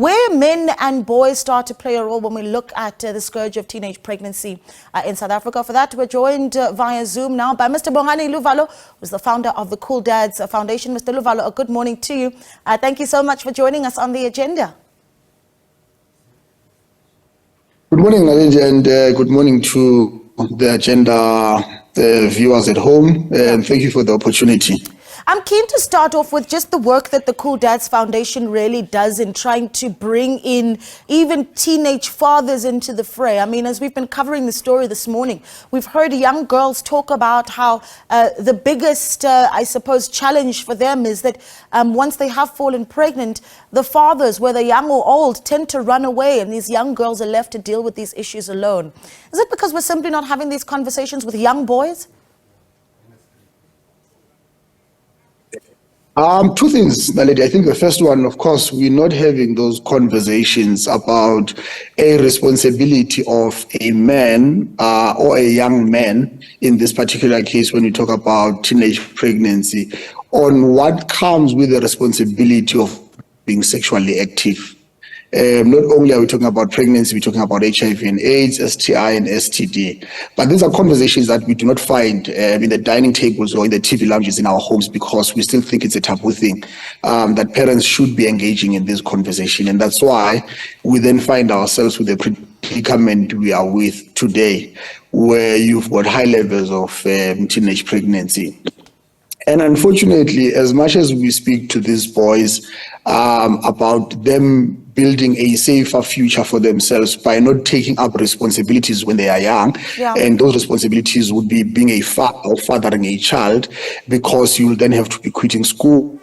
where men and boys start to play a role when we look at the scourge of teenage pregnancy in South Africa. For that, we're joined via Zoom now by Mr. Bongani Luvalo, who's the founder of the Cool Dads Foundation. Mr. Luvalo, a good morning to you. Thank you so much for joining us on the agenda. Good morning, Naledi, and good morning to the agenda viewers at home, and thank you for the opportunity. I'm keen to start off with just the work that the Cool Dads Foundation really does in trying to bring in even teenage fathers into the fray. I mean, as we've been covering the story this morning, we've heard young girls talk about how the biggest, I suppose, challenge for them is that once they have fallen pregnant, the fathers, whether young or old, tend to run away, and these young girls are left to deal with these issues alone. Is it because we're simply not having these conversations with young boys? Two things, Naledi. I think the first one, of course, we're not having those conversations about a responsibility of a man or a young man, in this particular case, when you talk about teenage pregnancy, on what comes with the responsibility of being sexually active. Not only are we talking about pregnancy, we're talking about HIV and AIDS, STI and STD. But these are conversations that we do not find in the dining tables or in the TV lounges in our homes, because we still think it's a taboo thing, that parents should be engaging in this conversation. And that's why we then find ourselves with the predicament we are with today, where you've got high levels of teenage pregnancy. And unfortunately, as much as we speak to these boys about them building a safer future for themselves by not taking up responsibilities when they are young, and those responsibilities would be being a father or fathering a child, because you'll then have to be quitting school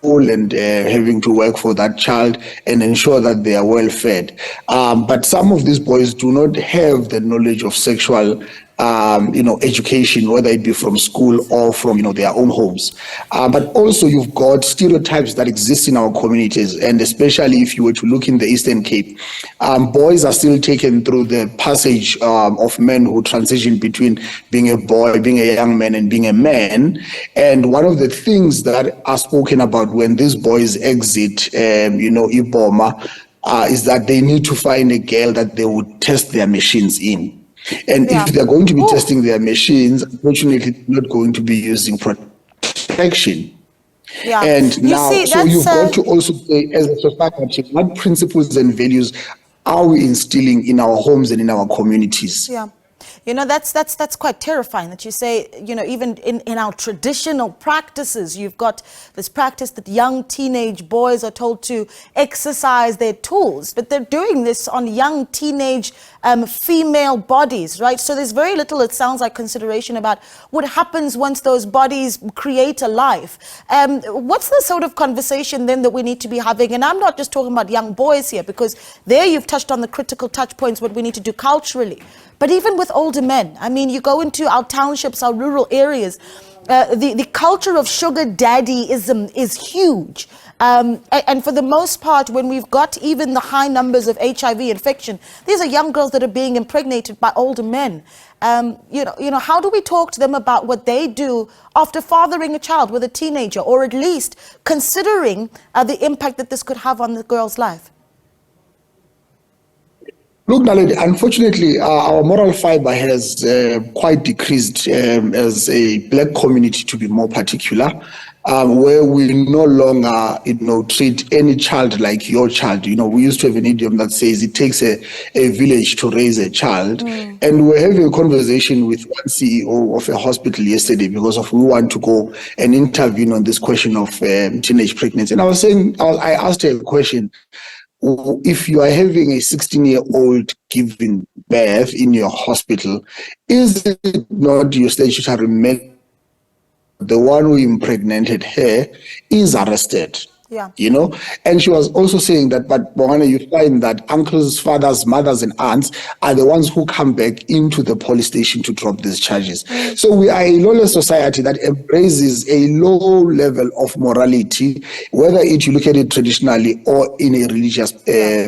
and having to work for that child and ensure that they are well fed. But some of these boys do not have the knowledge of sexual education, whether it be from school or from, their own homes. But also you've got stereotypes that exist in our communities, and especially if you were to look in the Eastern Cape, boys are still taken through the passage of men who transition between being a boy, being a young man, and being a man. And one of the things that are spoken about when these boys exit, Iboma, is that they need to find a girl that they would test their machines in. And if they're going to be testing their machines, unfortunately, they're not going to be using protection. And now, so you've got to also say, as a society, what principles and values are we instilling in our homes and in our communities? That's quite terrifying that you say, even in our traditional practices, you've got this practice that young teenage boys are told to exercise their tools, but they're doing this on young teenage female bodies, right? So there's very little, it sounds like, consideration about what happens once those bodies create a life. What's the sort of conversation then that we need to be having? And I'm not just talking about young boys here, because there you've touched on the critical touch points, what we need to do culturally. But even with older men, I mean, you go into our townships, our rural areas, the culture of sugar daddyism is huge. And for the most part, when we've got even the high numbers of HIV infection, these are young girls that are being impregnated by older men. How do we talk to them about what they do after fathering a child with a teenager, or at least considering the impact that this could have on the girl's life? Look, Naledi, unfortunately, our moral fiber has quite decreased as a black community, to be more particular, where we no longer, treat any child like your child. We used to have an idiom that says it takes a village to raise a child. And we're having a conversation with one CEO of a hospital yesterday because we want to go and intervene on this question of teenage pregnancy. And I asked her a question. If you are having a 16-year-old giving birth in your hospital, is it not your statutory man, the one who impregnated her, is arrested? And she was also saying that, but Bongani, you find that uncles, fathers, mothers, and aunts are the ones who come back into the police station to drop these charges. So we are a lawless society that embraces a low level of morality, whether you look at it traditionally or in a religious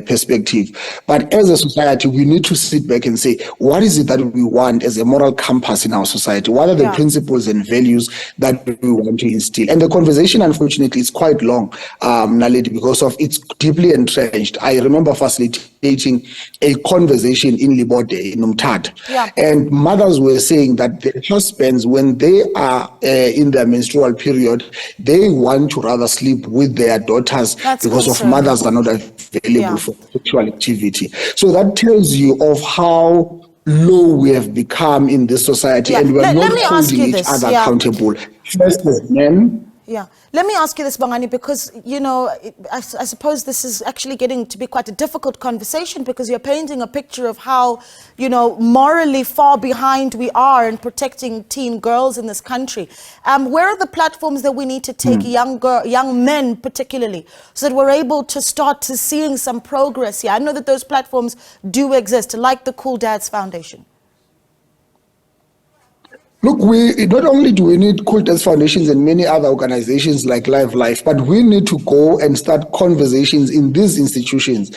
perspective. But as a society, we need to sit back and say, what is it that we want as a moral compass in our society? What are the principles and values that we want to instill? And the conversation, unfortunately, is quite long. Naledi, because of it's deeply entrenched. I remember facilitating a conversation in Libode, in Umtata, Yeah. and mothers were saying that their husbands, when they are in their menstrual period, they want to rather sleep with their daughters That's because of concerning. mothers are not available Yeah. for sexual activity. So that tells you of how low we have become in this society, Yeah. and we are Let not me ask holding you each this. other Yeah. accountable. First as men. Yeah. Let me ask you this, Bongani, because, you know, I suppose this is actually getting to be quite a difficult conversation, because you're painting a picture of how, you know, morally far behind we are in protecting teen girls in this country. Where are the platforms that we need to take young men particularly, so that we're able to start to seeing some progress here? I know that those platforms do exist, like the Cool Dads Foundation. Look, we not only do we need Cool Dads Foundations and many other organizations like Life, but we need to go and start conversations in these institutions.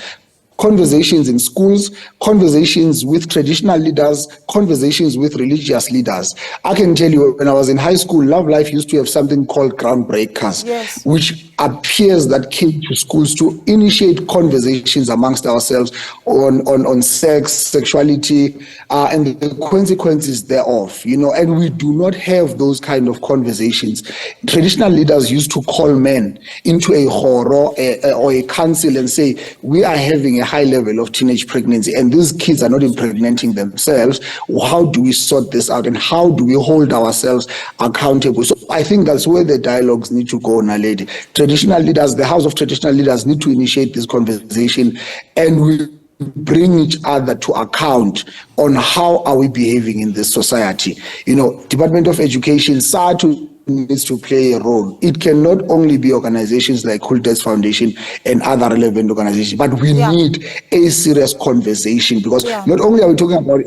Conversations in schools, conversations with traditional leaders, conversations with religious leaders. I can tell you, when I was in high school, Love Life used to have something called Groundbreakers, Yes. which appears that came to schools to initiate conversations amongst ourselves on sex, sexuality, and the consequences thereof, you know, and we do not have those kind of conversations. Traditional leaders used to call men into a horror or a council and say, we are having a high level of teenage pregnancy and these kids are not impregnating themselves. How do we sort this out, and how do we hold ourselves accountable? So I think that's where the dialogues need to go, Naledi. Traditional leaders, the House of Traditional Leaders, need to initiate this conversation, and we bring each other to account on how are we behaving in this society. You know, Department of Education, SATU needs to play a role. It cannot only be organizations like Cool Dads Foundation and other relevant organizations, but we need a serious conversation, because not only are we talking about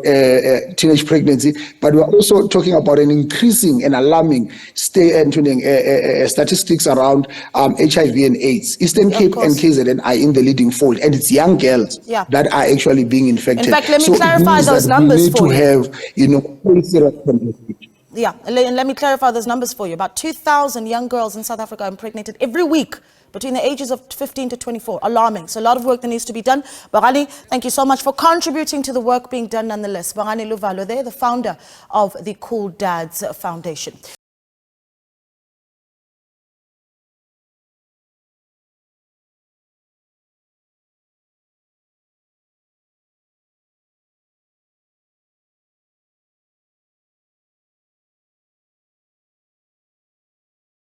teenage pregnancy, but we're also talking about an increasing and alarming statistics around HIV and AIDS. Eastern Cape and KZN are in the leading fold, and it's young girls that are actually being infected. In fact, let me So clarify it means those that numbers we need for to you. have, you know, a serious conversation. Yeah, and let me clarify those numbers for you. About 2,000 young girls in South Africa are impregnated every week between the ages of 15 to 24. Alarming. So a lot of work that needs to be done. Bongani, thank you so much for contributing to the work being done nonetheless. Bongani Luvalo there, the founder of the Cool Dads Foundation.